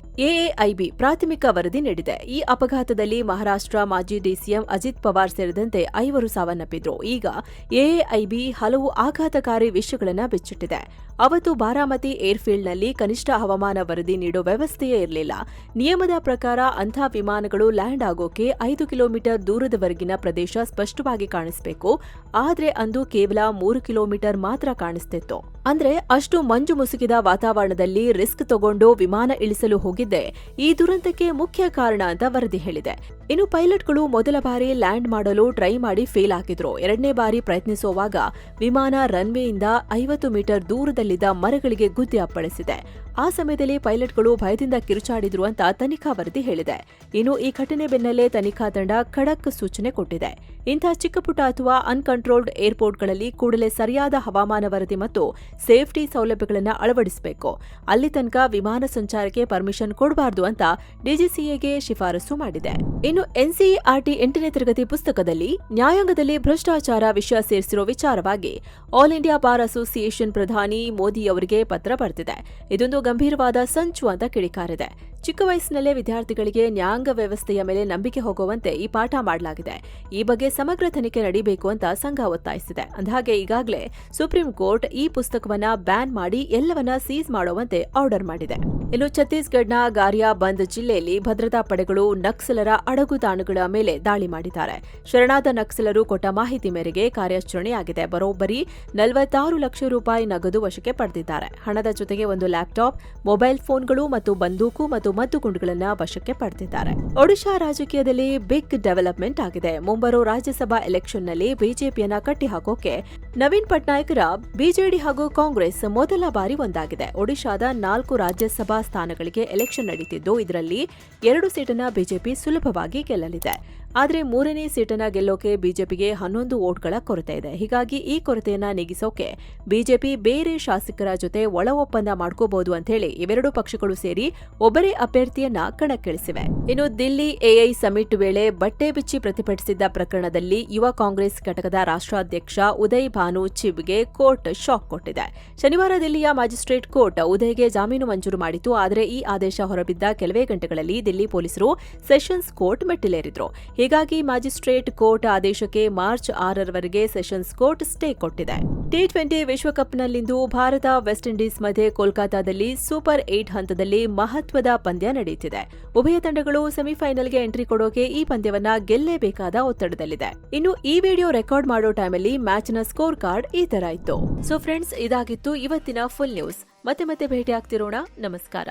AAIB ಪ್ರಾಥಮಿಕ ವರದಿ ನೀಡಿದೆ. ಈ ಅಪಘಾತದಲ್ಲಿ ಮಹಾರಾಷ್ಟ್ರ ಮಾಜಿ DCM ಅಜಿತ್ ಪವಾರ್ ಸೇರಿದಂತೆ 5 ಸಾವನ್ನಪ್ಪಿದ್ರು. ಈಗ AAIB ಹಲವು ಆಘಾತಕಾರಿ ವಿಷಯಗಳನ್ನು ಬಿಚ್ಚಿಟ್ಟಿದೆ. ಅವತ್ತು ಬಾರಾಮತಿ ಏರ್ಫೀಲ್ಡ್ನಲ್ಲಿ ಕನಿಷ್ಠ ಹವಾಮಾನ ವರದಿ ನೀಡೋ ವ್ಯವಸ್ಥೆಯೇ ಇರಲಿಲ್ಲ. ನಿಯಮದ ಪ್ರಕಾರ ಅಂಥ ವಿಮಾನಗಳು ಲ್ಯಾಂಡ್ ಆಗೋಕೆ 5 ಕಿಲೋಮೀಟರ್ ದೂರದವರೆಗಿನ ಪ್ರದೇಶ ಸ್ಪಷ್ಟವಾಗಿ ಕಾಣಿಸಬೇಕು. ಆದ್ರೆ ಅಂದು ಕೇವಲ 3 ಕಿಲೋಮೀಟರ್ ಮಾತ್ರ ಕಾಣಿಸ್ತಿತ್ತು. ಅಂದ್ರೆ ಅಷ್ಟು ಮಂಜು ಮುಸುಕಿದ ವಾತಾವರಣದಲ್ಲಿ ರಿಸ್ಕ್ ತಗೊಂಡು ವಿಮಾನ ಇಳಿಸಲು ಹೋಗಿದ್ದೆ ಈ ದುರಂತಕ್ಕೆ ಮುಖ್ಯ ಕಾರಣ ಅಂತ ವರದಿ ಹೇಳಿದೆ. ಇನ್ನು ಪೈಲಟ್ಗಳು ಮೊದಲ ಬಾರಿ ಲ್ಯಾಂಡ್ ಮಾಡಲು ಟ್ರೈ ಮಾಡಿ ಫೇಲ್ ಆಗಿದ್ರು. 2ನೇ ಬಾರಿ ಪ್ರಯತ್ನಿಸುವಾಗ ವಿಮಾನ ರನ್ವೇಯಿಂದ 50 ಮೀಟರ್ ದೂರದಲ್ಲಿದ್ದ ಮರಗಳಿಗೆ ಗುದ್ದಿ ಅಪ್ಪಳಿಸಿದೆ. ಆ ಸಮಯದಲ್ಲಿ ಪೈಲಟ್ಗಳು ಭಯದಿಂದ ಕಿರುಚಾಡಿದ್ರು ಅಂತ ತನಿಖಾ ವರದಿ ಹೇಳಿದೆ. ಇನ್ನು ಈ ಘಟನೆ ಬೆನ್ನಲ್ಲೇ ತನಿಖಾ ತಂಡ ಖಡಕ್ ಸೂಚನೆ ಕೊಟ್ಟಿದೆ. ಇಂಥ ಚಿಕ್ಕಪುಟ್ಟ ಅಥವಾ ಅನ್ಕಂಟ್ರೋಲ್ಡ್ ಏರ್ಪೋರ್ಟ್ಗಳಲ್ಲಿ ಕೂಡಲೇ ಸರಿಯಾದ ಹವಾಮಾನ ವರದಿ ಮತ್ತು ಸೇಫ್ಟಿ ಸೌಲಭ್ಯಗಳನ್ನು ಅಳವಡಿಸಬೇಕು. ಅಲ್ಲಿ ತನಕ ವಿಮಾನ ಸಂಚಾರಕ್ಕೆ ಪರ್ಮಿಷನ್ ಕೊಡಬಾರದು ಅಂತ DGCAಗೆ ಶಿಫಾರಸು ಮಾಡಿದೆ. ಇನ್ನು NCERT 8ನೇ ತರಗತಿ ಪುಸ್ತಕದಲ್ಲಿ ನ್ಯಾಯಾಂಗದಲ್ಲಿ ಭ್ರಷ್ಟಾಚಾರ ವಿಷಯ ಸೇರಿಸಿರೋ ವಿಚಾರವಾಗಿ ಆಲ್ ಇಂಡಿಯಾ ಬಾರ್ ಅಸೋಸಿಯೇಷನ್ ಪ್ರಧಾನಿ ಮೋದಿ ಅವರಿಗೆ ಪತ್ರ ಬರೆದಿದೆ. ಇದೊಂದು ಗಂಭೀರವಾದ ಸಂಚು ಅಂತ ಕಿಡಿಕಾರಿದೆ. ಚಿಕ್ಕ ವಯಸ್ಸಿನಲ್ಲೇ ವಿದ್ಯಾರ್ಥಿಗಳಿಗೆ ನ್ಯಾಯಾಂಗ ವ್ಯವಸ್ಥೆಯ ಮೇಲೆ ನಂಬಿಕೆ ಹೋಗುವಂತೆ ಈ ಪಾಠ ಮಾಡಲಾಗಿದೆ. ಈ ಬಗ್ಗೆ ಸಮಗ್ರ ತನಿಖೆ ನಡೀಬೇಕು ಅಂತ ಸಂಘ ಒತ್ತಾಯಿಸಿದೆ. ಅಂದಹಾಗೆ ಈಗಾಗಲೇ ಸುಪ್ರೀಂ ಕೋರ್ಟ್ ಈ ಪುಸ್ತಕವನ್ನ ಬ್ಯಾನ್ ಮಾಡಿ ಎಲ್ಲವನ್ನ ಸೀಸ್ ಮಾಡುವಂತೆ ಆರ್ಡರ್ ಮಾಡಿದೆ. ಇನ್ನು ಛತ್ತೀಸ್ಗಢನ ಗಾರಿಯಾಬಂದ್ ಜಿಲ್ಲೆಯಲ್ಲಿ ಭದ್ರತಾ ಪಡೆಗಳು ನಕ್ಸಲರ ಅಡಗುತಾಣಗಳ ಮೇಲೆ ದಾಳಿ ಮಾಡಿದ್ದಾರೆ. ಶರಣಾದ ನಕ್ಸಲರು ಕೊಟ್ಟ ಮಾಹಿತಿ ಮೇರೆಗೆ ಕಾರ್ಯಾಚರಣೆಯಾಗಿದೆ. ಬರೋಬ್ಬರಿ 46 ಲಕ್ಷ ರೂಪಾಯಿ ನಗದು ವಶಕ್ಕೆ ಪಡೆದಿದ್ದಾರೆ. ಹಣದ ಜೊತೆಗೆ ಒಂದು ಲ್ಯಾಪ್ಟಾಪ್, ಮೊಬೈಲ್ ಫೋನ್ಗಳು ಮತ್ತು ಬಂದೂಕು ಮತ್ತು ಮದ್ದುಗುಂಡುಗಳನ್ನು ವಶಕ್ಕೆ ಪಡೆದಿದ್ದಾರೆ. ಒಡಿಶಾ ರಾಜಕೀಯದಲ್ಲಿ ಬಿಗ್ ಡೆವಲಪ್ಮೆಂಟ್ ಆಗಿದೆ. ಮುಂಬರೋ ರಾಜ್ಯಸಭಾ ಎಲೆಕ್ಷನ್ನಲ್ಲಿ ಬಿಜೆಪಿಯನ್ನ ಕಟ್ಟಿಹಾಕೋಕೆ ನವೀನ್ ಪಟ್ನಾಯಕರ ಬಿಜೆಡಿ ಹಾಗೂ ಕಾಂಗ್ರೆಸ್ ಮೊದಲ ಬಾರಿ ಒಂದಾಗಿದೆ. ಒಡಿಶಾದ 4 ರಾಜ್ಯಸಭಾ ಸ್ಥಾನಗಳಿಗೆ ಎಲೆಕ್ಷನ್ ನಡೀತಿದ್ದು ಇದರಲ್ಲಿ 2 ಸೀಟನ್ನ ಬಿಜೆಪಿ ಸುಲಭವಾಗಿ ಗೆಲ್ಲಲಿದೆ. ಆದರೆ 3ನೇ ಸೀಟನ್ನ ಗೆಲ್ಲೋಕೆ ಬಿಜೆಪಿಗೆ 11 ವೋಟ್ಗಳ ಕೊರತೆ ಇದೆ. ಹೀಗಾಗಿ ಈ ಕೊರತೆಯನ್ನ ನೀಗಿಸೋಕೆ ಬಿಜೆಪಿ ಬೇರೆ ಶಾಸಕರ ಜೊತೆ ಒಳ ಒಪ್ಪಂದ ಮಾಡ್ಕೋಬಹುದು ಅಂತ ಹೇಳಿ ಇವೆರಡು ಪಕ್ಷಗಳು ಸೇರಿ ಒಬ್ಬರೇ ಅಭ್ಯರ್ಥಿಯನ್ನ ಕಣಕ್ಕಿಳಿಸಿವೆ. ಇನ್ನು ದಿಲ್ಲಿ ಎಐ ಸಮಿಟ್ ವೇಳೆ ಬಟ್ಟೆ ಬಿಚ್ಚಿ ಪ್ರತಿಭಟಿಸಿದ್ದ ಪ್ರಕರಣದಲ್ಲಿ ಯುವ ಕಾಂಗ್ರೆಸ್ ಘಟಕದ ರಾಷ್ಟ್ರಾಧ್ಯಕ್ಷ ಉದಯ್ ಭಾನು ಚಿಬ್ಗೆ ಕೋರ್ಟ್ ಶಾಕ್ ಕೊಟ್ಟಿದೆ. ಶನಿವಾರ ದಿಲ್ಲಿಯ ಮ್ಯಾಜಿಸ್ಟ್ರೇಟ್ ಕೋರ್ಟ್ ಉದಯ್ಗೆ ಜಾಮೀನು ಮಂಜೂರು ಮಾಡಿತು. ಆದರೆ ಈ ಆದೇಶ ಹೊರಬಿದ್ದ ಕೆಲವೇ ಗಂಟೆಗಳಲ್ಲಿ ದಿಲ್ಲಿ ಪೊಲೀಸರು ಸೆಷನ್ಸ್ ಕೋರ್ಟ್ ಮೆಟ್ಟಿಲೇರಿದ್ರು. ಹೀಗಾಗಿ ಮ್ಯಾಜಿಸ್ಟ್ರೇಟ್ ಕೋರ್ಟ್ ಆದೇಶಕ್ಕೆ ಮಾರ್ಚ್ 6ರವರೆಗೆ ಸೆಷನ್ಸ್ ಕೋರ್ಟ್ ಸ್ಟೇ ಕೊಟ್ಟಿದೆ. ಟಿ20 ವಿಶ್ವಕಪ್ನಲ್ಲಿಂದು ಭಾರತ ವೆಸ್ಟ್ ಇಂಡೀಸ್ ಮಧ್ಯೆ ಕೋಲ್ಕತಾದಲ್ಲಿ ಸೂಪರ್ 8 ಹಂತದಲ್ಲಿ ಮಹತ್ವದ ಪಂದ್ಯ ನಡೆಯುತ್ತಿದೆ. ಉಭಯ ತಂಡಗಳು ಸೆಮಿಫೈನಲ್ಗೆ ಎಂಟ್ರಿ ಕೊಡೋಕೆ ಈ ಪಂದ್ಯವನ್ನ ಗೆಲ್ಲೇಬೇಕಾದ ಒತ್ತಡದಲ್ಲಿದೆ. ಇನ್ನು ಈ ವಿಡಿಯೋ ರೆಕಾರ್ಡ್ ಮಾಡೋ ಟೈಮಲ್ಲಿ ಮ್ಯಾಚ್ನ ಸ್ಕೋರ್ ಕಾರ್ಡ್ ಈ ತರ ಇತ್ತು. ಸೊ ಫ್ರೆಂಡ್ಸ್, ಇದಾಗಿತ್ತು ಇವತ್ತಿನ ಫುಲ್ ನ್ಯೂಸ್. ಮತ್ತೆ ಭೇಟಿ ಆಗ್ತಿರೋಣ. ನಮಸ್ಕಾರ.